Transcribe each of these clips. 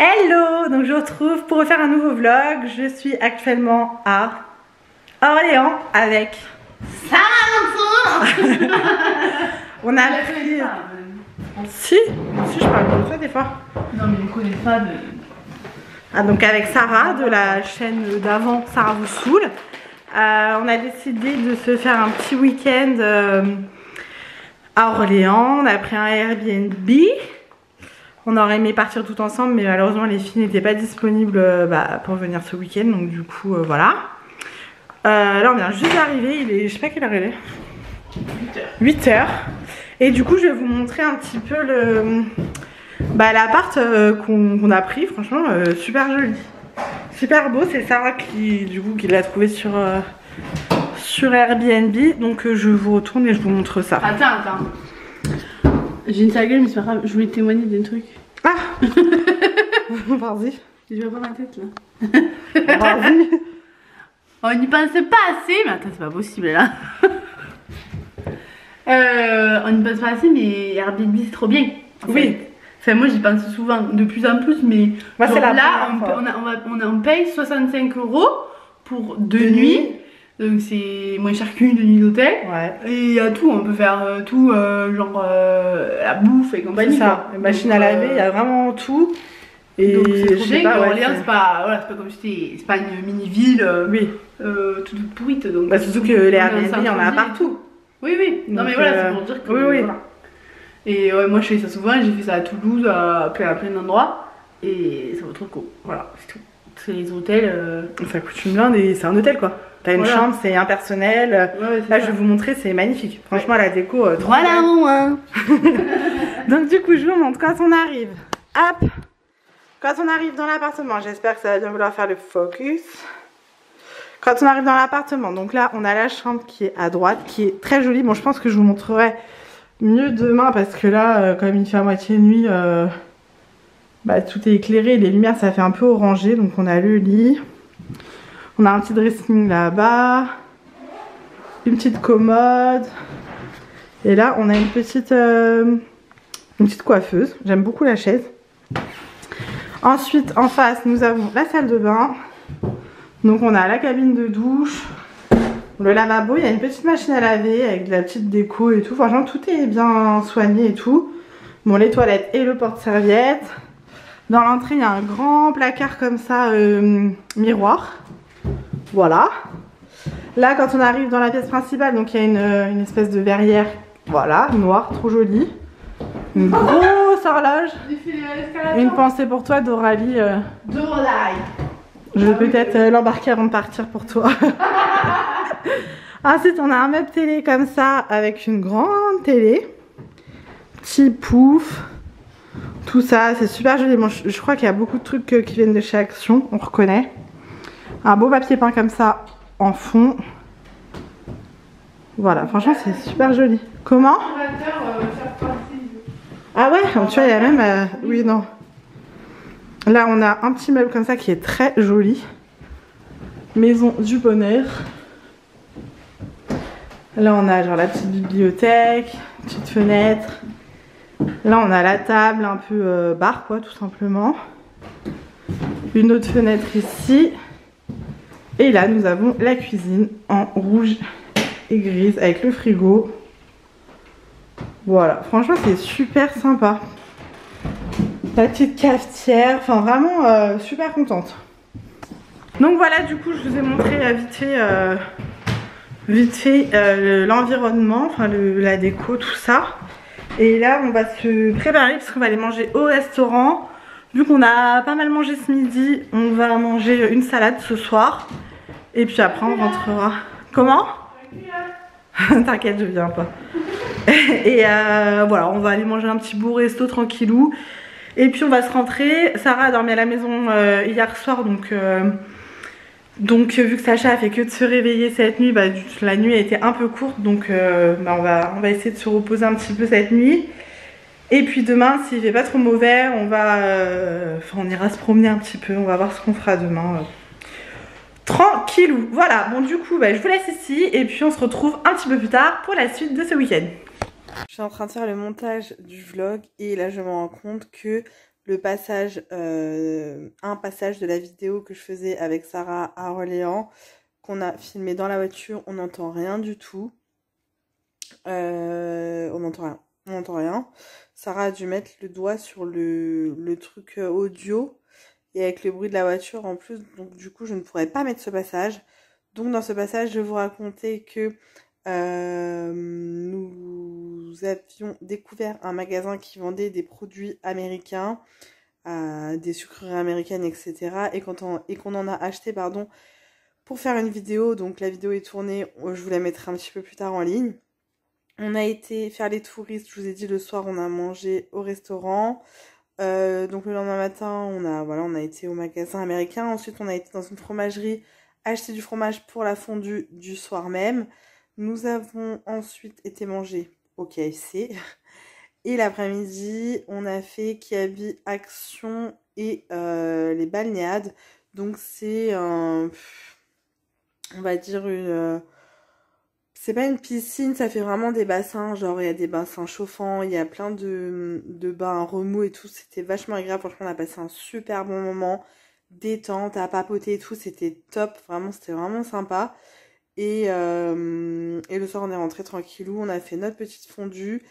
Hello, donc je vous retrouve pour refaire un nouveau vlog. Je suis actuellement à Orléans avec Sarah. On a pris... Si, je parle comme ça des fois. Non mais on connaît pas de... Ah, donc avec Sarah de la chaîne d'avant Sarah vous saoule. On a décidé de se faire un petit week-end à Orléans. On a pris un Airbnb. On aurait aimé partir tout ensemble, mais malheureusement les filles n'étaient pas disponibles pour venir ce week-end, donc du coup voilà. Là on vient juste d'arriver, il est, je sais pas quelle heure il est. 8h. Et du coup je vais vous montrer un petit peu l'appart qu'on a pris, franchement super joli. Super beau, c'est Sarah qui l'a trouvé sur Airbnb, donc je vous retourne et je vous montre ça. Attends. J'ai une sale gueule, mais c'est pas grave, je voulais témoigner d'un truc. Ah. Vas-y. Je vois pas ma tête là. Vas-y. On n'y pensait pas assez, mais attends, c'est pas possible là. On n'y pense pas assez, mais Airbnb c'est trop bien. Oui. Enfin, moi j'y pense souvent, de plus en plus, mais moi, c'est là on paye 65 € pour 2 nuits. Donc c'est moins cher qu'une nuit d'hôtel. Ouais. Et il y a tout, on peut faire tout, genre la bouffe et compagnie. C'est ça, les machines à laver, il y a vraiment tout. Et donc c'est trop bien, pas, Orléans c'est pas comme si c'est pas une mini-ville toute pourrite. Donc, surtout que les Airbnb, il y en a partout. Oui. Donc, non mais voilà, c'est pour dire que... Oui. Voilà. Et ouais, moi je fais ça souvent, j'ai fait ça à Toulouse, à plein d'endroits. Et ça vaut trop le coup. Voilà, c'est tout. C'est les hôtels... Ça coûte une blinde et c'est un hôtel quoi. T'as une chambre, c'est impersonnel. Ouais, là, je vais vous montrer, c'est magnifique. Franchement, la déco, trop voilà, hein. Donc, du coup, je vous montre quand on arrive. Hop. Quand on arrive dans l'appartement, j'espère que ça va bien vouloir faire le focus. Quand on arrive dans l'appartement, donc là, on a la chambre qui est à droite, qui est très jolie. Bon, je pense que je vous montrerai mieux demain parce que là, comme il fait à moitié nuit, tout est éclairé. Les lumières, ça fait un peu orangé. Donc, on a le lit. On a un petit dressing là-bas, une petite commode, et là on a une petite coiffeuse. J'aime beaucoup la chaise. Ensuite en face nous avons la salle de bain. Donc on a la cabine de douche, le lavabo, il y a une petite machine à laver avec de la petite déco et tout. Franchement tout est bien soigné et tout. Bon, les toilettes et le porte-serviette. Dans l'entrée il y a un grand placard comme ça, miroir. Voilà. Là, quand on arrive dans la pièce principale, donc il y a une espèce de verrière, voilà, noire, trop jolie. Une grosse horloge. Une pensée pour toi, Doralie. Je vais peut-être l'embarquer avant de partir pour toi. Ensuite, on a un meuble télé comme ça, avec une grande télé. Petit pouf. Tout ça, c'est super joli. Bon, je crois qu'il y a beaucoup de trucs qui viennent de chez Action, on reconnaît. Un beau papier peint comme ça en fond. Voilà, franchement c'est super joli. Comment? Ah ouais, tu vois il y a même... oui, non. Là on a un petit meuble comme ça qui est très joli. Maison du bonheur. Là on a genre la petite bibliothèque, petite fenêtre. Là on a la table, un peu bar quoi tout simplement. Une autre fenêtre ici. Et là, nous avons la cuisine en rouge et grise avec le frigo. Voilà, franchement, c'est super sympa. La petite cafetière, enfin vraiment super contente. Donc voilà, du coup, je vous ai montré vite fait l'environnement, enfin la déco, tout ça. Et là, on va se préparer parce qu'on va aller manger au restaurant. Vu qu'on a pas mal mangé ce midi, on va manger une salade ce soir. Et puis après on rentrera. Comment? T'inquiète, je viens pas. Et voilà, on va aller manger un petit bout resto tranquillou. Et puis on va se rentrer. Sarah a dormi à la maison hier soir, donc vu que Sacha a fait que de se réveiller cette nuit, la nuit a été un peu courte, donc on va essayer de se reposer un petit peu cette nuit. Et puis demain, s'il fait pas trop mauvais, on ira se promener un petit peu, on va voir ce qu'on fera demain. Tranquillou. Voilà, bon du coup je vous laisse ici et puis on se retrouve un petit peu plus tard pour la suite de ce week-end. Je suis en train de faire le montage du vlog et là je me rends compte que le passage, un passage de la vidéo que je faisais avec Sarah à Orléans, qu'on a filmé dans la voiture. On n'entend rien du tout. On n'entend rien. Sarah a dû mettre le doigt sur le truc audio. Et avec le bruit de la voiture en plus, donc du coup je ne pourrais pas mettre ce passage. Donc dans ce passage, je vais vous raconter que nous avions découvert un magasin qui vendait des produits américains, des sucreries américaines, etc. Et qu'on en a acheté, pardon, pour faire une vidéo. Donc la vidéo est tournée, je vous la mettrai un petit peu plus tard en ligne. On a été faire les touristes, je vous ai dit le soir, on a mangé au restaurant. Donc le lendemain matin, on a été au magasin américain. Ensuite, on a été dans une fromagerie acheter du fromage pour la fondue du soir même. Nous avons ensuite été manger au KFC. Et l'après-midi, on a fait Kiabi Action et les Balnéades. Donc c'est on va dire c'est pas une piscine, ça fait vraiment des bassins, genre il y a des bassins chauffants, il y a plein de bains remous et tout, c'était vachement agréable, franchement on a passé un super bon moment, détente, à papoter et tout, c'était top, vraiment c'était vraiment sympa. Et le soir on est rentré tranquillou, on a fait notre petite fondue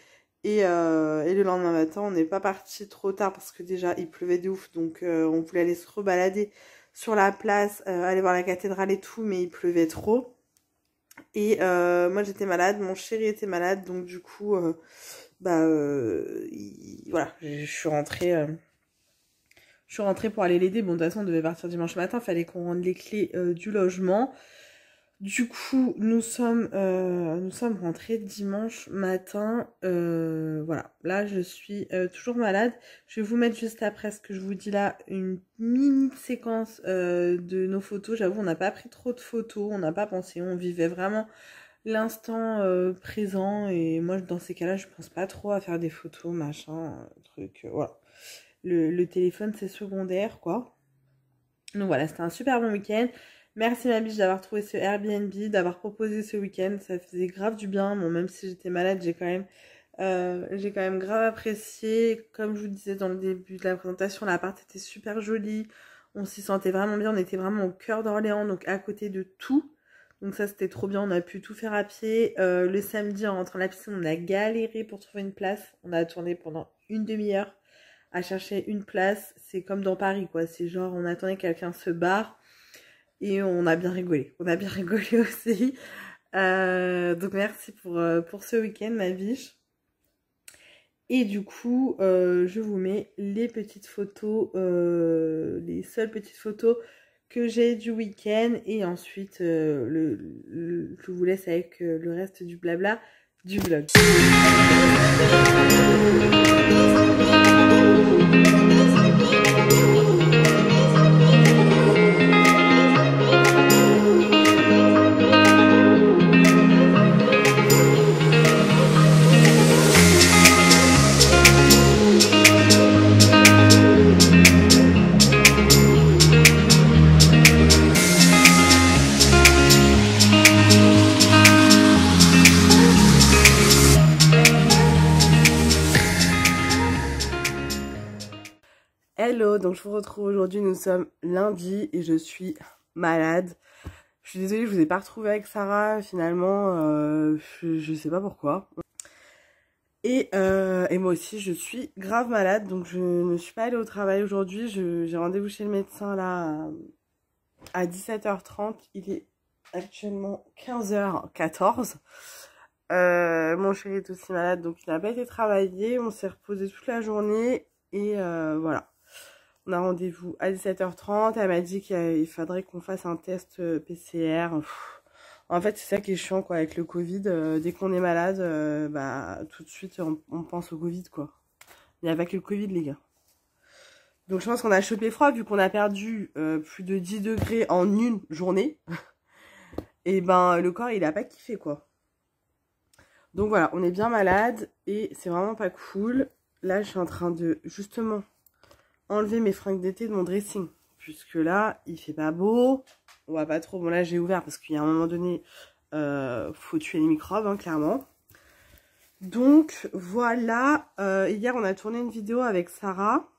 et le lendemain matin on n'est pas parti trop tard parce que déjà il pleuvait de ouf, donc on voulait aller se rebalader sur la place, aller voir la cathédrale et tout, mais il pleuvait trop. Et moi j'étais malade, mon chéri était malade, donc du coup voilà, je suis rentrée pour aller l'aider. Bon, de toute façon on devait partir dimanche matin, fallait qu'on rende les clés du logement. Du coup nous sommes rentrés dimanche matin. Voilà, là je suis toujours malade. Je vais vous mettre juste après ce que je vous dis là, une mini séquence de nos photos. J'avoue on n'a pas pris trop de photos, on n'a pas pensé, on vivait vraiment l'instant présent. Et moi dans ces cas là je pense pas trop à faire des photos, machin, truc, voilà. Le téléphone c'est secondaire quoi. Donc voilà, c'était un super bon week-end. Merci ma biche d'avoir trouvé ce Airbnb, d'avoir proposé ce week-end, ça faisait grave du bien. Bon, même si j'étais malade, j'ai quand même grave apprécié. Comme je vous disais dans le début de la présentation, l'appart était super joli, on s'y sentait vraiment bien, on était vraiment au cœur d'Orléans, donc à côté de tout. Donc ça c'était trop bien, on a pu tout faire à pied. Le samedi en rentrant à la piscine, on a galéré pour trouver une place. On a tourné pendant une demi-heure à chercher une place. C'est comme dans Paris quoi, c'est genre on attendait que quelqu'un se barre. Et on a bien rigolé. On a bien rigolé aussi. Donc merci pour ce week-end, ma biche. Et du coup, je vous mets les petites photos, les seules petites photos que j'ai du week-end. Et ensuite, je vous laisse avec le reste du blabla du vlog. Hello, donc je vous retrouve aujourd'hui, nous sommes lundi et je suis malade. Je suis désolée, je vous ai pas retrouvée avec Sarah finalement, je sais pas pourquoi. Et moi aussi je suis grave malade, donc je ne suis pas allée au travail aujourd'hui. J'ai rendez-vous chez le médecin là à 17h30, il est actuellement 15h14. Mon chéri est aussi malade, donc il n'a pas été travaillé, on s'est reposé toute la journée et voilà. On a rendez-vous à 17h30, elle m'a dit qu'il faudrait qu'on fasse un test PCR. En fait, c'est ça qui est chiant quoi avec le Covid. Dès qu'on est malade, tout de suite on pense au Covid quoi. Il n'y a pas que le Covid les gars. Donc je pense qu'on a chopé froid vu qu'on a perdu plus de 10 degrés en une journée. Et le corps il a pas kiffé quoi. Donc voilà, on est bien malade et c'est vraiment pas cool. Là je suis en train de justement enlever mes fringues d'été de mon dressing. Puisque là, il fait pas beau. On va pas trop. Bon là, j'ai ouvert parce qu'il y a un moment donné, faut tuer les microbes, hein, clairement. Donc voilà. Hier, on a tourné une vidéo avec Sarah.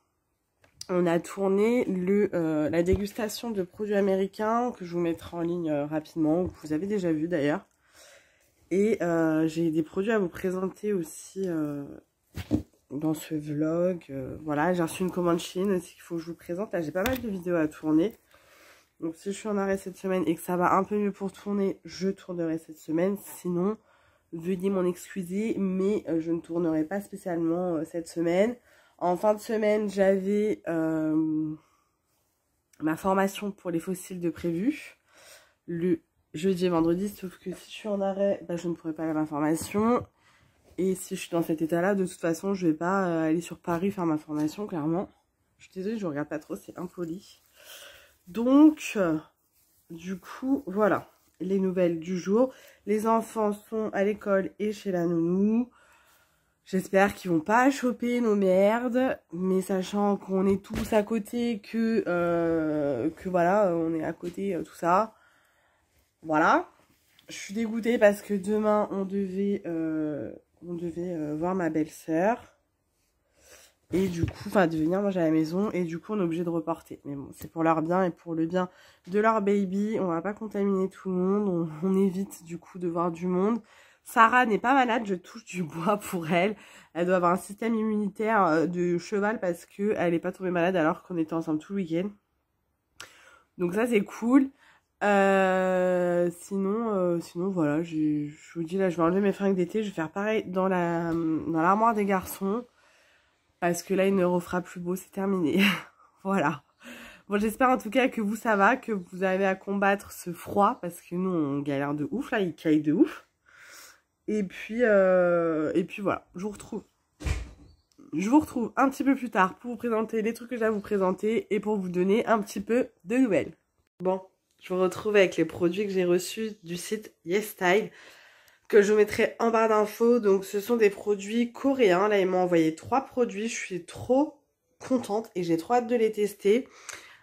on a tourné la dégustation de produits américains que je vous mettrai en ligne rapidement, que vous avez déjà vu d'ailleurs. Et j'ai des produits à vous présenter aussi dans ce vlog. Voilà, j'ai reçu une commande Chine aussi qu'il faut que je vous présente. Là, j'ai pas mal de vidéos à tourner. Donc si je suis en arrêt cette semaine et que ça va un peu mieux pour tourner, je tournerai cette semaine. Sinon, veuillez m'en excuser, mais je ne tournerai pas spécialement cette semaine. En fin de semaine, j'avais ma formation pour les fossiles de prévu. Le jeudi et vendredi, sauf que si je suis en arrêt, bah, je ne pourrai pas aller à ma formation. Et si je suis dans cet état-là, de toute façon, je vais pas aller sur Paris faire ma formation, clairement. Je suis désolée, je regarde pas trop, c'est impoli. Donc, du coup, voilà, les nouvelles du jour. Les enfants sont à l'école et chez la nounou. J'espère qu'ils vont pas choper nos merdes, mais sachant qu'on est tous à côté, que voilà, on est à côté, tout ça. Voilà. Je suis dégoûtée parce que demain, on devait voir ma belle-sœur. Et du coup, enfin, de venir manger à la maison. Et du coup, on est obligé de reporter. Mais bon, c'est pour leur bien et pour le bien de leur baby. On va pas contaminer tout le monde. On évite du coup de voir du monde. Sarah n'est pas malade. Je touche du bois pour elle. Elle doit avoir un système immunitaire de cheval parce qu'elle n'est pas tombée malade alors qu'on était ensemble tout le week-end. Donc ça, c'est cool. Sinon voilà. Je vous dis, là, je vais enlever mes fringues d'été. Je vais faire pareil dans l'armoire des garçons. Parce que là, il ne refera plus beau, c'est terminé. Voilà. Bon, j'espère en tout cas que vous, ça va, que vous avez à combattre ce froid. Parce que nous, on galère de ouf, là, il caille de ouf. Et puis voilà, je vous retrouve un petit peu plus tard pour vous présenter les trucs que j'ai à vous présenter et pour vous donner un petit peu de nouvelles. Bon, je vous retrouve avec les produits que j'ai reçus du site YesStyle, que je vous mettrai en barre d'infos. Donc ce sont des produits coréens. Là, ils m'ont envoyé 3 produits. Je suis trop contente et j'ai trop hâte de les tester.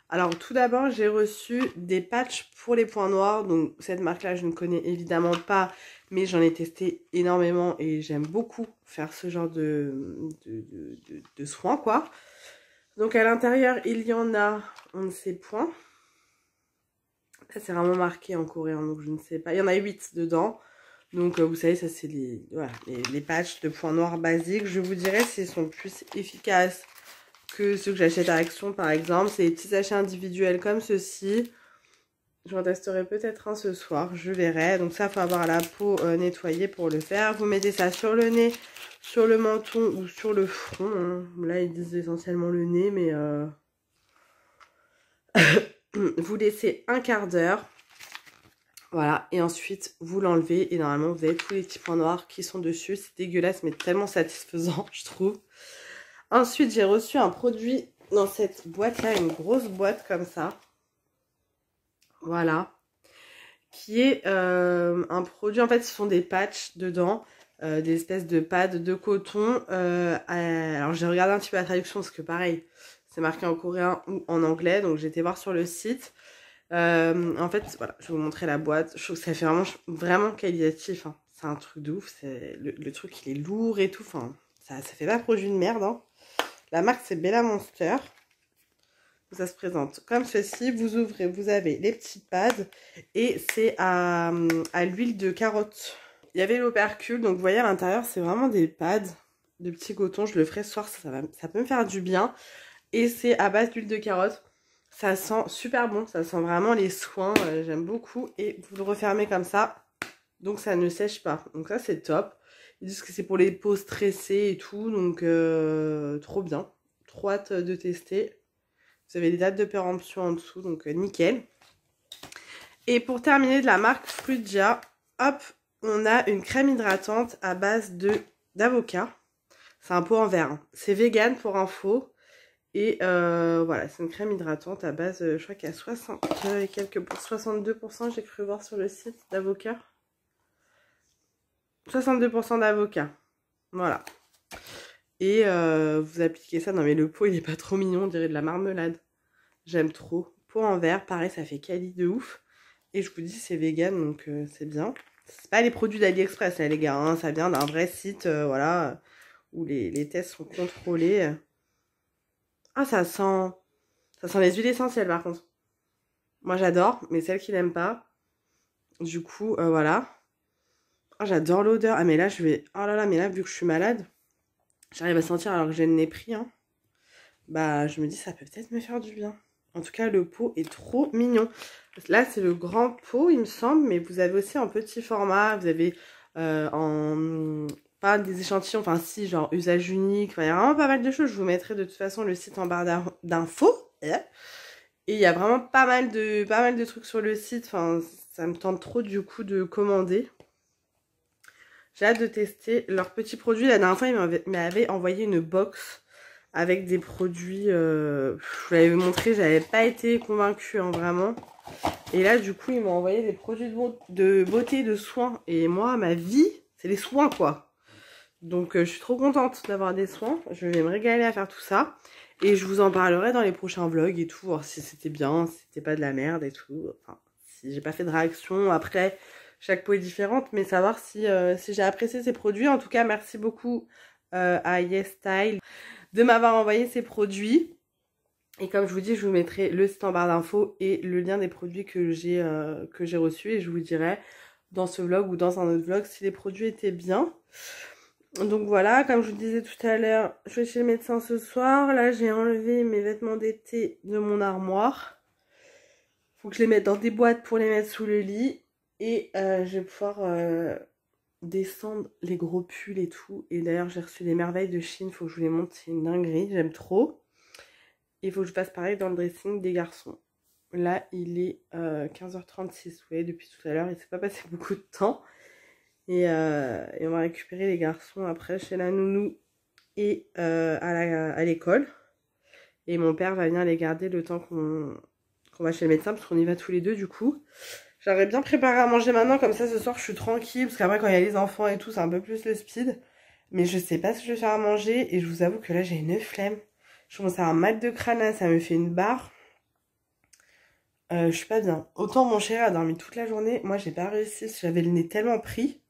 Alors tout d'abord, j'ai reçu des patchs pour les points noirs. Donc cette marque-là, je ne connais évidemment pas, mais j'en ai testé énormément et j'aime beaucoup faire ce genre de soins, quoi. Donc à l'intérieur, il y en a, on ne sait point. Là, c'est vraiment marqué en coréen, donc je ne sais pas. Il y en a 8 dedans. Donc vous savez, ça c'est les patchs de points noirs basiques. Je vous dirais s'ils sont plus efficaces que ceux que j'achète à Action par exemple. C'est des petits sachets individuels comme ceci. J'en testerai peut-être un ce soir, je verrai. Donc ça, il faut avoir la peau nettoyée pour le faire. Vous mettez ça sur le nez, sur le menton ou sur le front, hein. Là, ils disent essentiellement le nez, mais vous laissez un quart d'heure. Voilà, et ensuite, vous l'enlevez et normalement, vous avez tous les petits points noirs qui sont dessus. C'est dégueulasse, mais tellement satisfaisant, je trouve. Ensuite, j'ai reçu un produit dans cette boîte-là, une grosse boîte comme ça. Voilà. Qui est un produit, en fait, ce sont des patchs dedans. Des espèces de pads de coton. Alors, j'ai regardé un petit peu la traduction parce que, pareil, c'est marqué en coréen ou en anglais. Donc, j'ai été voir sur le site. En fait, voilà, je vais vous montrer la boîte. Je trouve que ça fait vraiment qualitatif, hein. C'est un truc de ouf. Le truc, il est lourd et tout. Enfin, ça fait pas produit de merde, hein. La marque, c'est Bella Monster. Ça se présente comme ceci. Vous ouvrez, vous avez les petits pads. Et c'est à l'huile de carotte. Il y avait l'opercule. Donc, vous voyez, à l'intérieur, c'est vraiment des pads de petits cotons. Je le ferai ce soir. Ça peut me faire du bien. Et c'est à base d'huile de carotte. Ça sent super bon, ça sent vraiment les soins, j'aime beaucoup. Et vous le refermez comme ça, donc ça ne sèche pas. Donc ça, c'est top. Ils disent que c'est pour les peaux stressées et tout, donc trop bien. Trop hâte de tester. Vous avez les dates de péremption en dessous, donc nickel. Et pour terminer, de la marque Frugia, hop, on a une crème hydratante à base d'avocat. C'est un pot en verre, hein. C'est vegan pour info. Et voilà, c'est une crème hydratante à base, je crois qu'il y a 60 et quelques pour 62%, j'ai cru voir sur le site d'avocat. 62% d'avocat. Voilà. Et vous appliquez ça. Non mais le pot, il est pas trop mignon, on dirait de la marmelade. J'aime trop. Pot en verre, pareil, ça fait quali de ouf. Et je vous dis, c'est vegan, donc c'est bien. C'est pas les produits d'AliExpress, là, les gars, hein. Ça vient d'un vrai site, voilà, où les tests sont contrôlés. Ah, ça sent les huiles essentielles par contre. Moi j'adore, mais celles qui n'aiment pas. Du coup, voilà. Ah, j'adore l'odeur. Ah, mais là, je vais... Oh là là, mais là, vu que je suis malade, j'arrive à sentir alors que j'ai le nez pris, hein. Bah, je me dis, ça peut peut-être me faire du bien. En tout cas, le pot est trop mignon. Là, c'est le grand pot, il me semble, mais vous avez aussi en petit format. Vous avez en... Pas des échantillons, enfin si, genre usage unique. Enfin, il y a vraiment pas mal de choses. Je vous mettrai de toute façon le site en barre d'infos. Et il y a vraiment pas mal de trucs sur le site. Enfin, ça me tente trop du coup de commander. J'ai hâte de tester leurs petits produits. La dernière fois, ils m'avaient envoyé une box avec des produits. Je vous l'avais montré, j'avais pas été convaincue, hein, vraiment. Et là, du coup, ils m'ont envoyé des produits de beauté, de soins. Et moi, ma vie, c'est les soins, quoi. Donc, je suis trop contente d'avoir des soins. Je vais me régaler à faire tout ça. Et je vous en parlerai dans les prochains vlogs et tout. Voir si c'était bien, si c'était pas de la merde et tout. Enfin, si j'ai pas fait de réaction. Après, chaque peau est différente. Mais savoir si j'ai apprécié ces produits. En tout cas, merci beaucoup à YesStyle de m'avoir envoyé ces produits. Et comme je vous dis, je vous mettrai le site en barre d'infos et le lien des produits que j'ai reçus. Et je vous dirai dans ce vlog ou dans un autre vlog si les produits étaient bien. Donc voilà, comme je vous disais tout à l'heure, je vais chez le médecin ce soir. Là, j'ai enlevé mes vêtements d'été de mon armoire. Faut que je les mette dans des boîtes pour les mettre sous le lit. Et je vais pouvoir descendre les gros pulls et tout. Et d'ailleurs, j'ai reçu des merveilles de Chine. Faut que je vous les montre, c'est une dinguerie. J'aime trop. Et il faut que je fasse pareil dans le dressing des garçons. Là, il est 15h36. Vous voyez, depuis tout à l'heure, il s'est pas passé beaucoup de temps. Et on va récupérer les garçons après chez la nounou et à l'école. Et mon père va venir les garder le temps qu'on va chez le médecin, parce qu'on y va tous les deux du coup. J'aurais bien préparé à manger maintenant, comme ça ce soir je suis tranquille, parce qu'après quand il y a les enfants et tout, c'est un peu plus le speed. Mais je sais pas ce que je vais faire à manger, et je vous avoue que là j'ai une flemme. Je commence à avoir un mal de crâne, là, ça me fait une barre. Je suis pas bien. Autant mon chéri a dormi toute la journée, moi j'ai pas réussi, j'avais le nez tellement pris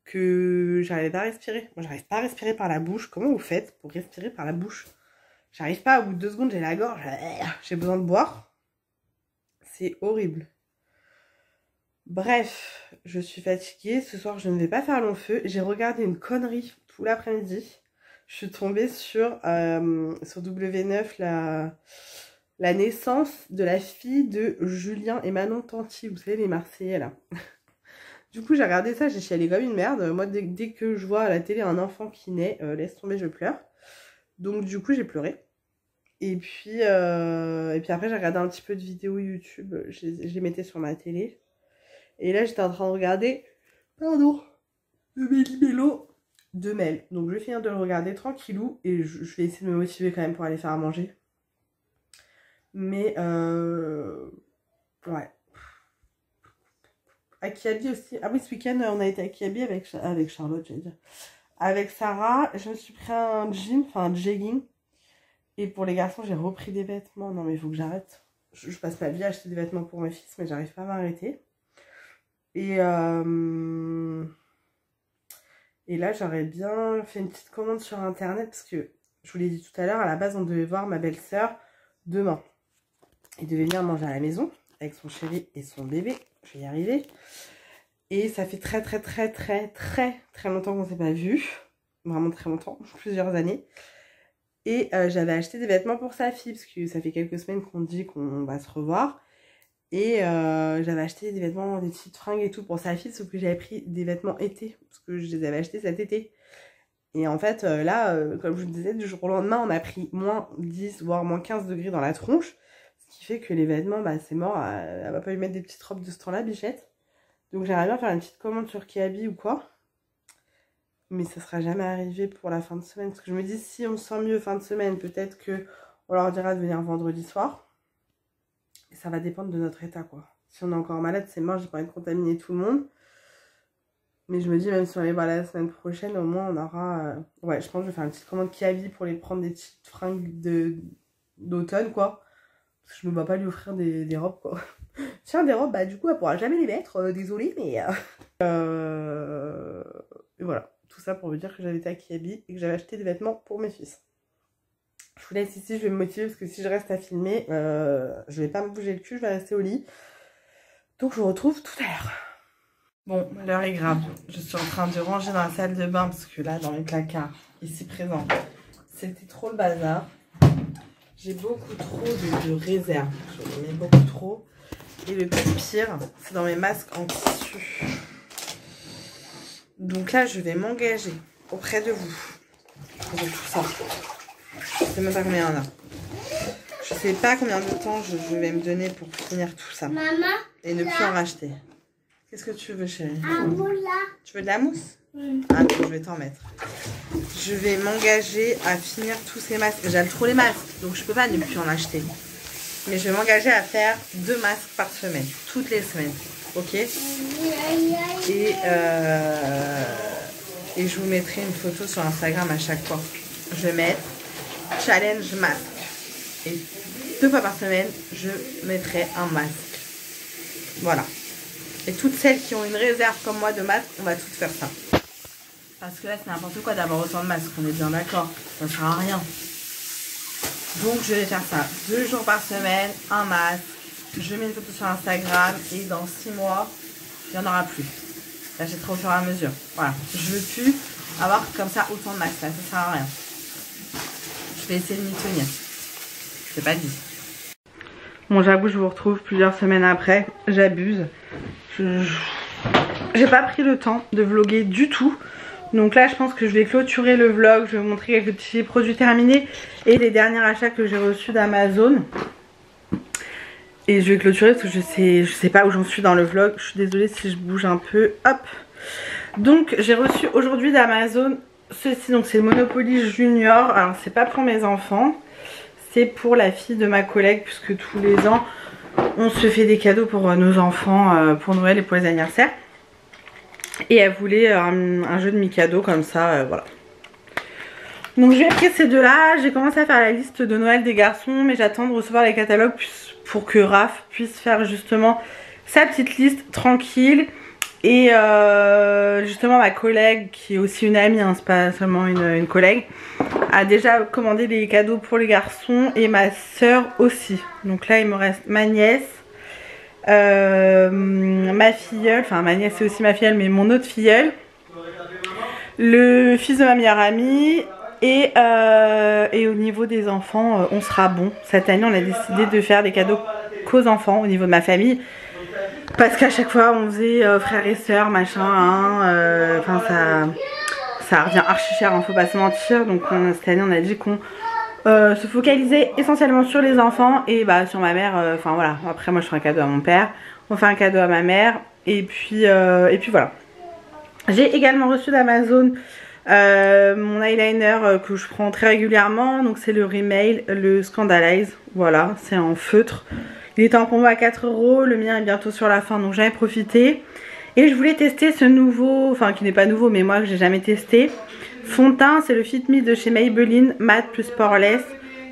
que j'arrivais pas à respirer. Moi, j'arrive pas à respirer par la bouche. Comment vous faites pour respirer par la bouche? J'arrive pas, au bout de 2 secondes, j'ai la gorge. J'ai besoin de boire. C'est horrible. Bref, je suis fatiguée. Ce soir, je ne vais pas faire long feu. J'ai regardé une connerie tout l'après-midi. Je suis tombée sur W9 la naissance de la fille de Julien et Manon Tanti. Vous savez, les Marseillais, là. Du coup, j'ai regardé ça, j'ai chialé comme une merde. Moi, dès que je vois à la télé un enfant qui naît, laisse tomber, je pleure. Donc, du coup, j'ai pleuré. Et puis après, j'ai regardé un petit peu de vidéos YouTube. Je les mettais sur ma télé. Et là, j'étais en train de regarder, le Méli-Mélo de Mel. Donc, je vais finir de le regarder tranquillou. Et je vais essayer de me motiver quand même pour aller faire à manger. Mais, ouais. À Kiabi aussi. Ah oui, ce week-end, on a été à Kiabi avec Charlotte, j'allais dire. Avec Sarah, je me suis pris un jean, enfin un jegging. Et pour les garçons, j'ai repris des vêtements. Non, mais il faut que j'arrête. Je passe ma vie à acheter des vêtements pour mes fils, mais j'arrive pas à m'arrêter. Et là, j'aurais bien fait une petite commande sur Internet, parce que, je vous l'ai dit tout à l'heure, à la base, on devait voir ma belle-sœur demain. Il devait venir manger à la maison, avec son chéri et son bébé. Je vais y arriver. Et ça fait très longtemps qu'on ne s'est pas vu. Vraiment très longtemps, plusieurs années. Et j'avais acheté des vêtements pour sa fille, parce que ça fait quelques semaines qu'on dit qu'on va se revoir. Et j'avais acheté des vêtements, des petites fringues et tout pour sa fille, sauf que j'avais pris des vêtements été, parce que je les avais achetés cet été. Et en fait, là, comme je vous disais, du jour au lendemain, on a pris moins 10, voire moins 15 degrés dans la tronche. Ce qui fait que les vêtements, bah c'est mort, elle va pas lui mettre des petites robes de ce temps-là, bichette. Donc j'aimerais bien faire une petite commande sur Kiabi ou quoi. Mais ça sera jamais arrivé pour la fin de semaine. Parce que je me dis, si on se sent mieux fin de semaine, peut-être que on leur dira de venir vendredi soir. Et ça va dépendre de notre état, quoi. Si on est encore malade, c'est mort, j'ai pas envie de contaminer tout le monde. Mais je me dis, même si on les voit la semaine prochaine, au moins on aura... Ouais, je pense que je vais faire une petite commande Kiabi pour les prendre des petites fringues d'automne, quoi. Parce que je me vois pas lui offrir des robes, quoi. Tiens, des robes, bah du coup, elle pourra jamais les mettre, désolée, mais... Et voilà, tout ça pour vous dire que j'avais été à Kiabi et que j'avais acheté des vêtements pour mes fils. Je vous laisse ici, je vais me motiver parce que si je reste à filmer, je vais pas me bouger le cul, je vais rester au lit. Donc je vous retrouve tout à l'heure. Bon, l'heure est grave. Je suis en train de ranger dans la salle de bain parce que là, dans mes placards, ici présents, c'était trop le bazar. J'ai beaucoup trop de réserves. J'en ai beaucoup trop. Et le pire, c'est dans mes masques en tissu. Donc là, je vais m'engager auprès de vous pour tout ça. Je sais même pas combien il y en a. Je sais pas combien de temps je vais me donner pour finir tout ça. Maman, et ne plus en racheter. Qu'est-ce que tu veux, chérie? un moula. Tu veux de la mousse? Ah, je vais t'en mettre. Je vais m'engager à finir tous ces masques. J'aime trop les masques, donc je peux pas ne plus en acheter. Mais je vais m'engager à faire 2 masques par semaine, toutes les semaines. Ok? Et je vous mettrai une photo sur Instagram à chaque fois. Je vais mettre challenge masque. Et 2 fois par semaine, je mettrai un masque. Voilà. Et toutes celles qui ont une réserve comme moi de masques, on va toutes faire ça. Parce que là, c'est n'importe quoi d'avoir autant de masques, on est bien d'accord. Ça ne sert à rien. Donc, je vais faire ça 2 jours par semaine, un masque. Je mets une photo sur Instagram et dans 6 mois, il n'y en aura plus. J'achèterai au fur et à mesure. Voilà. Je veux plus avoir comme ça autant de masques. Là, ça sert à rien. Je vais essayer de m'y tenir. C'est pas dit. Bon, j'avoue, je vous retrouve plusieurs semaines après. J'abuse. J'ai pas pris le temps de vlogger du tout. Donc là, je pense que je vais clôturer le vlog. Je vais vous montrer quelques petits produits terminés et les derniers achats que j'ai reçus d'Amazon. Et je vais clôturer parce que je sais pas où j'en suis dans le vlog. Je suis désolée si je bouge un peu. Hop. Donc, j'ai reçu aujourd'hui d'Amazon ceci. Donc, c'est le Monopoly Junior. Alors, c'est pas pour mes enfants. C'est pour la fille de ma collègue, puisque tous les ans, on se fait des cadeaux pour nos enfants, pour Noël et pour les anniversaires. Et elle voulait un jeu de Mikado comme ça, voilà. Donc j'ai pris ces deux-là. J'ai commencé à faire la liste de Noël des garçons, mais j'attends de recevoir les catalogues pour que Raph puisse faire justement sa petite liste tranquille. Et justement ma collègue, qui est aussi une amie, hein, c'est pas seulement une collègue, a déjà commandé des cadeaux pour les garçons et ma soeur aussi. Donc là il me reste ma nièce, ma filleule, enfin ma nièce c'est aussi ma filleule mais mon autre filleule, le fils de ma meilleure amie et au niveau des enfants on sera bon. Cette année on a décidé de faire des cadeaux qu'aux enfants au niveau de ma famille. Parce qu'à chaque fois on faisait frères et sœurs machin, hein, enfin ça revient archi cher, hein, faut pas se mentir. Donc cette année on a dit qu'on se focalisait essentiellement sur les enfants et bah sur ma mère, enfin voilà. Après moi je ferai un cadeau à mon père, on fait un cadeau à ma mère et puis voilà. J'ai également reçu d'Amazon mon eyeliner que je prends très régulièrement, donc c'est le Rimmel, le Scandalize, voilà, c'est en feutre. Il était en promo à 4 €, le mien est bientôt sur la fin donc j'en ai profité. Et je voulais tester ce nouveau, enfin qui n'est pas nouveau mais moi que j'ai jamais testé, fond de teint, c'est le Fit Me de chez Maybelline, matte plus poreless.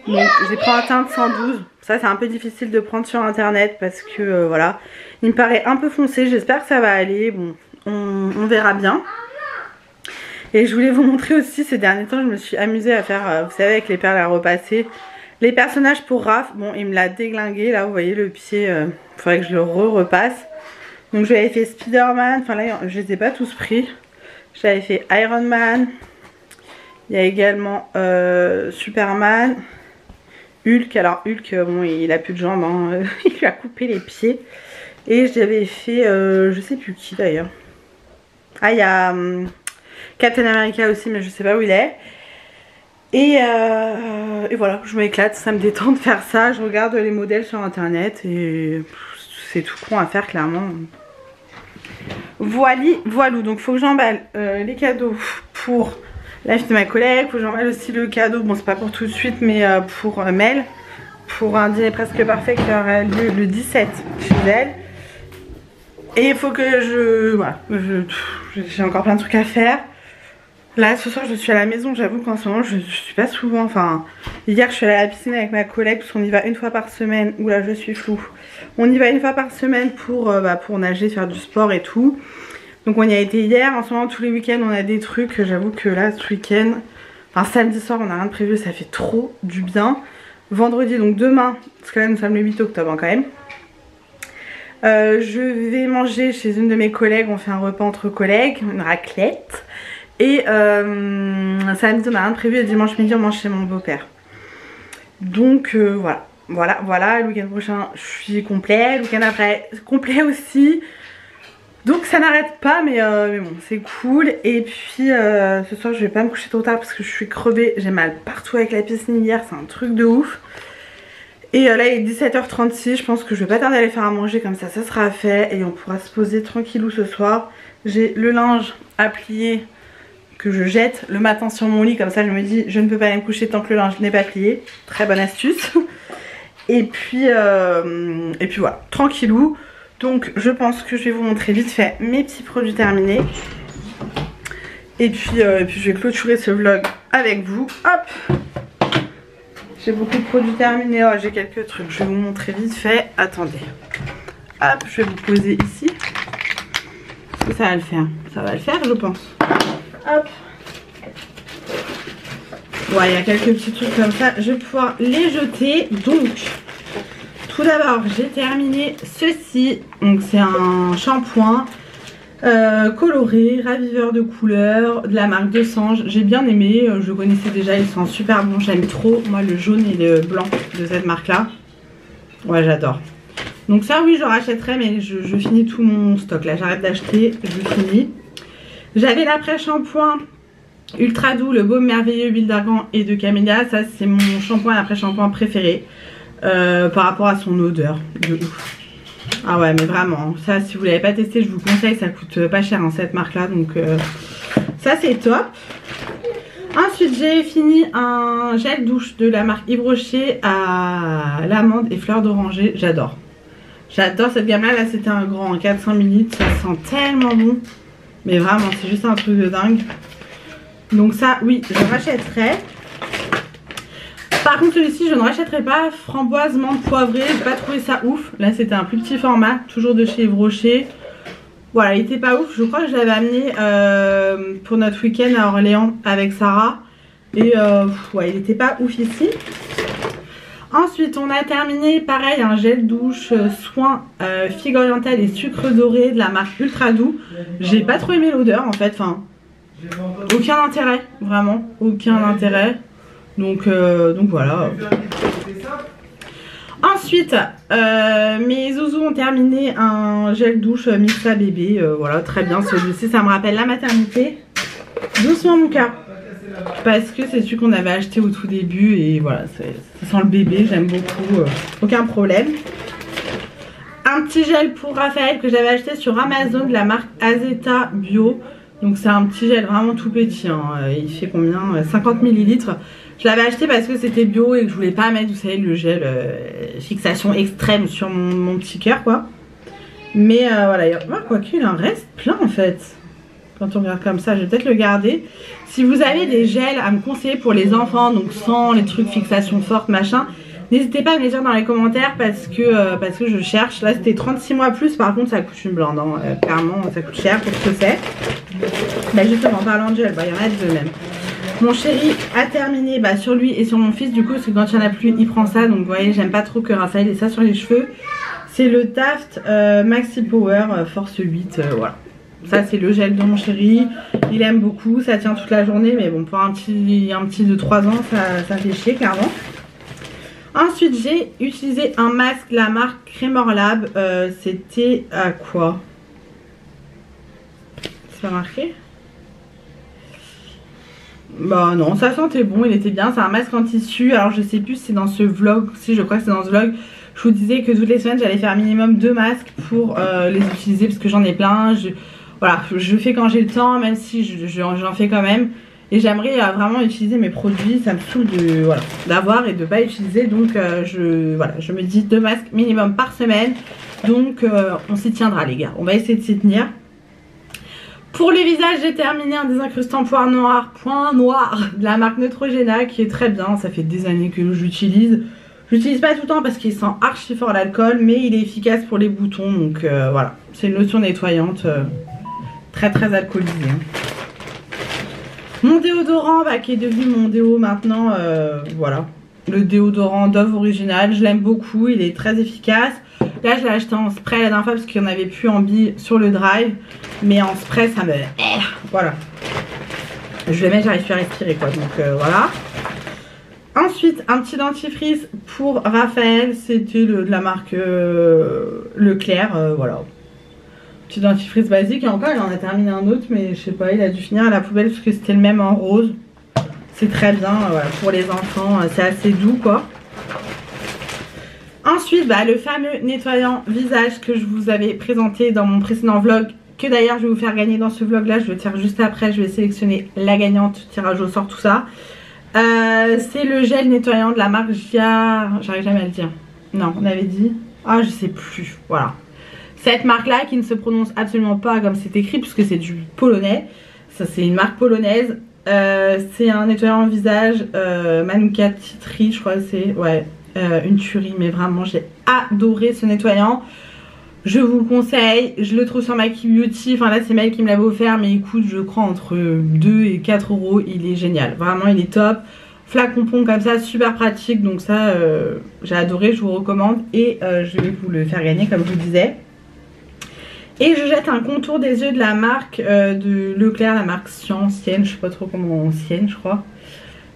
Donc j'ai pris un teint de 112, ça c'est un peu difficile de prendre sur internet parce que voilà, il me paraît un peu foncé, j'espère que ça va aller, bon on verra bien. Et je voulais vous montrer aussi, ces derniers temps je me suis amusée à faire, vous savez avec les perles à repasser, les personnages pour Raph. Bon il me l'a déglingué là, vous voyez le pied, il faudrait que je le repasse. Donc j'avais fait Spider-Man, enfin là je les ai pas tous pris. J'avais fait Iron Man, il y a également Superman, Hulk. Alors Hulk, bon il a plus de jambes, hein. Il lui a coupé les pieds. Et j'avais fait, je sais plus qui d'ailleurs. Ah il y a Captain America aussi mais je sais pas où il est. Et voilà, je m'éclate, ça me détend de faire ça. Je regarde les modèles sur internet et c'est tout con à faire clairement. Voilou, donc faut que j'emballe les cadeaux pour la fille de ma collègue. Faut que j'emballe aussi le cadeau, bon c'est pas pour tout de suite mais pour Mel, pour un dîner presque parfait qui aura lieu le 17 chez elle. Et il faut que voilà, j'ai encore plein de trucs à faire. Là ce soir je suis à la maison, j'avoue qu'en ce moment je suis pas souvent, enfin hier je suis allée à la piscine avec ma collègue parce qu'on y va une fois par semaine, oula je suis floue. On y va une fois par semaine pour nager, faire du sport et tout. Donc on y a été hier, en ce moment tous les week-ends on a des trucs, j'avoue que là ce week-end, Enfin samedi soir on a rien de prévu, ça fait trop du bien. Vendredi donc demain, parce que là nous sommes le 8 octobre hein, quand même. Je vais manger chez une de mes collègues, on fait un repas entre collègues, une raclette. Et samedi on a rien de prévu et dimanche midi on mange chez mon beau-père. Donc voilà, le week-end prochain je suis complet, le week-end après complet aussi. Donc ça n'arrête pas mais bon c'est cool. Et puis ce soir je vais pas me coucher trop tard parce que je suis crevée, j'ai mal partout avec la piscine hier, c'est un truc de ouf. Et là il est 17h36, je pense que je vais pas tarder à aller faire à manger, comme ça sera fait et on pourra se poser tranquillou ce soir. J'ai le linge à plier que je jette le matin sur mon lit, comme ça je me dis je ne peux pas aller me coucher tant que le linge n'est pas plié. Très bonne astuce. Et puis voilà, tranquillou. Donc je pense que je vais vous montrer vite fait mes petits produits terminés. Et puis je vais clôturer ce vlog avec vous. Hop, j'ai beaucoup de produits terminés, oh, j'ai quelques trucs, je vais vous montrer vite fait. Attendez, hop, je vais vous poser ici. Est-ce que ça va le faire? Ça va le faire je pense. Hop. Ouais, il y a quelques petits trucs comme ça, je vais pouvoir les jeter. Donc tout d'abord j'ai terminé ceci. Donc c'est un shampoing coloré, raviveur de couleurs de la marque Desange. J'ai bien aimé, je le connaissais déjà, ils sont super bons, j'aime trop moi le jaune et le blanc de cette marque là. Ouais j'adore. Donc ça oui je rachèterai mais je finis tout mon stock là, j'arrête d'acheter, je finis. J'avais l'après-shampoing ultra doux, le baume merveilleux huile d'argan et de camélia. Ça c'est mon shampoing et après-shampoing préféré par rapport à son odeur de ouf. Ah ouais mais vraiment, ça si vous l'avez pas testé je vous conseille, ça coûte pas cher hein, cette marque là, donc ça c'est top. Ensuite j'ai fini un gel douche de la marque Yves Rocher à l'amande et fleur d'oranger, j'adore. J'adore cette gamme là, là c'était un grand 400 ml, ça sent tellement bon. Mais vraiment c'est juste un truc de dingue. Donc ça oui je rachèterai. Par contre celui-ci je ne rachèterai pas, framboise menthe poivrée, j'ai pas trouvé ça ouf. Là c'était un plus petit format, toujours de chez Yves Rocher. Voilà il était pas ouf, je crois que je l'avais amené pour notre week-end à Orléans avec Sarah. Et ouais il était pas ouf ici. Ensuite on a terminé pareil un gel douche soin figue orientale et sucre doré de la marque Ultra Doux. J'ai pas trop aimé l'odeur en fait, enfin aucun intérêt, vraiment aucun intérêt. Donc voilà. Ensuite mes zouzous ont terminé un gel douche Mixa bébé, voilà très bien, celui-ci ça me rappelle la maternité. Doucement mon cœur, parce que c'est celui qu'on avait acheté au tout début et voilà ça sent le bébé, j'aime beaucoup, aucun problème. Un petit gel pour Raphaël que j'avais acheté sur Amazon de la marque Azeta Bio. Donc c'est un petit gel vraiment tout petit hein. Il fait combien, 50 ml. Je l'avais acheté parce que c'était bio et que je voulais pas mettre, vous savez, le gel fixation extrême sur mon petit cœur quoi. Mais voilà, quoi qu'il en reste plein en fait. Quand on regarde comme ça, je vais peut-être le garder. Si vous avez des gels à me conseiller pour les enfants, donc sans les trucs fixation forte machin, n'hésitez pas à me les dire dans les commentaires parce que je cherche. Là c'était 36 mois plus, par contre ça coûte une blinde hein. Clairement ça coûte cher pour ce que c'est. Bah justement en parlant de gel, bah, il y en a deux même. Mon chéri a terminé sur lui et sur mon fils du coup, parce que quand il n'y en a plus il prend ça. Donc vous voyez j'aime pas trop que Raphaël ait ça sur les cheveux. C'est le Taft Maxi Power Force 8, voilà. Ça c'est le gel de mon chéri, il aime beaucoup, ça tient toute la journée. Mais bon pour un petit de 3 ans ça fait chier clairement. Ensuite j'ai utilisé un masque, la marque Cremor Lab, c'était à quoi? C'est pas marqué? Bah non, ça sentait bon, il était bien, c'est un masque en tissu. Alors je sais plus si c'est dans ce vlog, si je crois que c'est dans ce vlog, je vous disais que toutes les semaines j'allais faire minimum 2 masques pour les utiliser parce que j'en ai plein. Voilà, je fais quand j'ai le temps, même si j'en fais quand même. Et j'aimerais vraiment utiliser mes produits, ça me saoule d'avoir et de pas utiliser. Donc je me dis 2 masques minimum par semaine. Donc on s'y tiendra les gars, on va essayer de s'y tenir. Pour le visage j'ai terminé un désincrustant point noir de la marque Neutrogena qui est très bien, ça fait des années que j'utilise. J'utilise pas tout le temps parce qu'il sent archi fort l'alcool, mais il est efficace pour les boutons. Donc voilà, c'est une lotion nettoyante très alcoolisée. Mon déodorant bah, qui est devenu mon déo maintenant, voilà. Le déodorant Dove original, je l'aime beaucoup, il est très efficace. Là je l'ai acheté en spray la dernière fois parce qu'il n'y en avait plus en bille sur le drive. Mais en spray ça me... voilà. Je le mets, j'arrive plus à respirer quoi, donc voilà. Ensuite, un petit dentifrice pour Raphaël, c'était de la marque Leclerc, voilà. Petit dentifrice basique, et encore il en a terminé un autre, mais je sais pas, il a dû finir à la poubelle parce que c'était le même en rose. C'est très bien, voilà, pour les enfants, c'est assez doux quoi. Ensuite, bah, le fameux nettoyant visage que je vous avais présenté dans mon précédent vlog, que d'ailleurs je vais vous faire gagner dans ce vlog là, je vais le faire juste après, je vais sélectionner la gagnante, tirage au sort, tout ça. C'est le gel nettoyant de la marque j'arrive jamais à le dire. Non, on avait dit. Ah, je sais plus. Voilà. Cette marque là qui ne se prononce absolument pas comme c'est écrit puisque c'est du polonais. Ça, c'est une marque polonaise. C'est un nettoyant visage Manuka Titri, je crois que c'est. Ouais, une tuerie. Mais vraiment, j'ai adoré ce nettoyant. Je vous le conseille, je le trouve sur Maki Beauty, enfin là c'est Mel qui me l'avait offert mais il coûte je crois entre 2 et 4 euros, il est génial, vraiment il est top. Flacon pont comme ça, super pratique, donc ça j'ai adoré, je vous recommande et je vais vous le faire gagner comme je vous disais. Et je jette un contour des yeux de la marque de Leclerc, la marque ancienne, je sais pas trop comment ancienne je crois.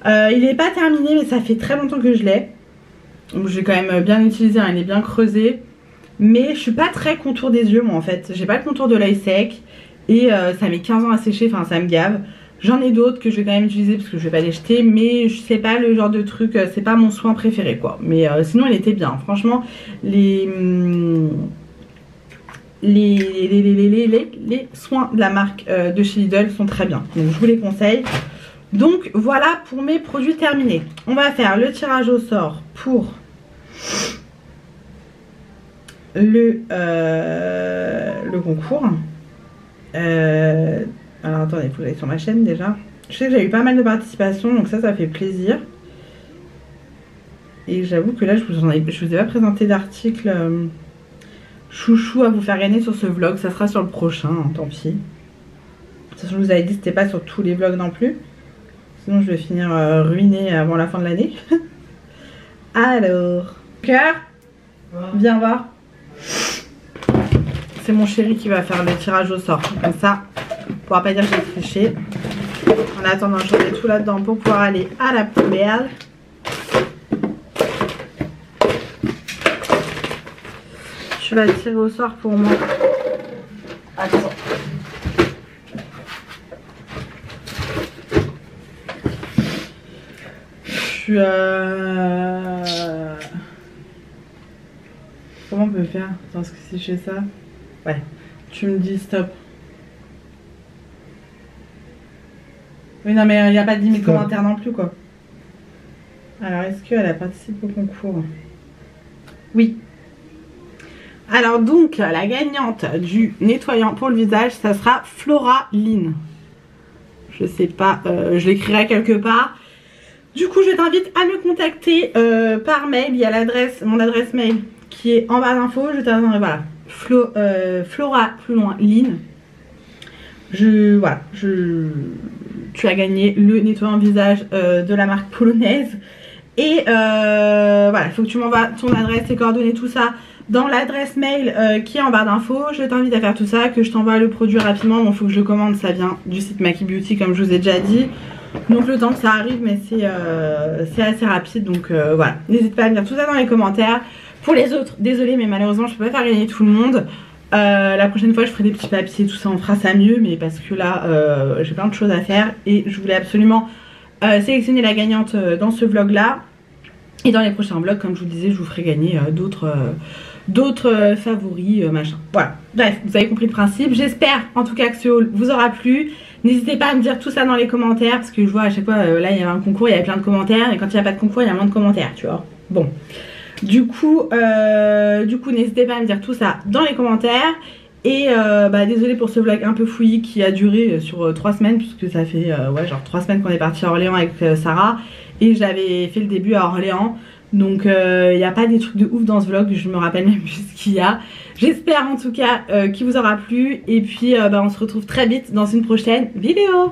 Il n'est pas terminé mais ça fait très longtemps que je l'ai, donc j'ai quand même bien utilisé, hein, il est bien creusé. Mais je suis pas très contour des yeux moi en fait, j'ai pas le contour de l'œil sec et ça met 15 ans à sécher, enfin ça me gave. J'en ai d'autres que je vais quand même utiliser parce que je vais pas les jeter, mais je sais pas le genre de truc, c'est pas mon soin préféré quoi. Mais sinon il était bien, franchement les soins de la marque de chez Lidl sont très bien, donc je vous les conseille. Donc voilà pour mes produits terminés. On va faire le tirage au sort pour le concours. Alors attendez, il faut que j'aille sur ma chaîne déjà. Je sais que j'ai eu pas mal de participation, donc ça fait plaisir. Et j'avoue que là je vous ai pas présenté d'article chouchou à vous faire gagner sur ce vlog. Ça sera sur le prochain, hein, tant pis. De toute façon je vous avais dit c'était pas sur tous les vlogs non plus. Sinon je vais finir ruinée avant la fin de l'année. Alors, cœur, viens voir. C'est mon chéri qui va faire le tirage au sort. Comme ça, on pourra pas dire que j'ai triché. En attendant, je mets tout là-dedans pour pouvoir aller à la poubelle. Tu vas tirer au sort pour moi. Attends. Je suis Comment on peut faire? Attends, est-ce que si je fais ça? Ouais. Tu me dis stop. Oui, non, mais il n'y a pas de limite commentaire non plus, quoi. Alors, est-ce qu'elle a participé au concours? Oui. Alors, donc, la gagnante du nettoyant pour le visage, ça sera Flora Lynn. Je sais pas, je l'écrirai quelque part. Du coup, je t'invite à me contacter par mail. Il y a mon adresse mail qui est en barre d'infos. Je t'attendrai, voilà. Flora plus loin Lynn. Voilà, tu as gagné le nettoyant visage de la marque polonaise. Et voilà, il faut que tu m'envoies ton adresse, tes coordonnées, tout ça dans l'adresse mail qui est en barre d'infos. Je t'invite à faire tout ça, que je t'envoie le produit rapidement. Bon, il faut que je le commande, ça vient du site Maki Beauty comme je vous ai déjà dit. Donc le temps que ça arrive, mais c'est assez rapide. Donc voilà, n'hésite pas à me dire tout ça dans les commentaires. Pour les autres, désolée, mais malheureusement je peux pas faire gagner tout le monde. La prochaine fois je ferai des petits papiers, tout ça, on fera ça mieux. Mais parce que là j'ai plein de choses à faire et je voulais absolument sélectionner la gagnante dans ce vlog là. Et dans les prochains vlogs, comme je vous disais, je vous ferai gagner d'autres favoris, machin. Voilà, bref, vous avez compris le principe. J'espère en tout cas que ce haul vous aura plu. N'hésitez pas à me dire tout ça dans les commentaires, parce que je vois à chaque fois, là il y avait un concours, il y avait plein de commentaires, et quand il n'y a pas de concours, il y a moins de commentaires, tu vois. Bon, du coup n'hésitez pas à me dire tout ça dans les commentaires. Et désolé pour ce vlog un peu fouillis qui a duré sur 3 semaines, puisque ça fait ouais, genre 3 semaines qu'on est parti à Orléans avec Sarah. Et j'avais fait le début à Orléans. Donc il n'y a pas des trucs de ouf dans ce vlog, je me rappelle même plus ce qu'il y a. J'espère en tout cas qu'il vous aura plu. Et puis on se retrouve très vite dans une prochaine vidéo.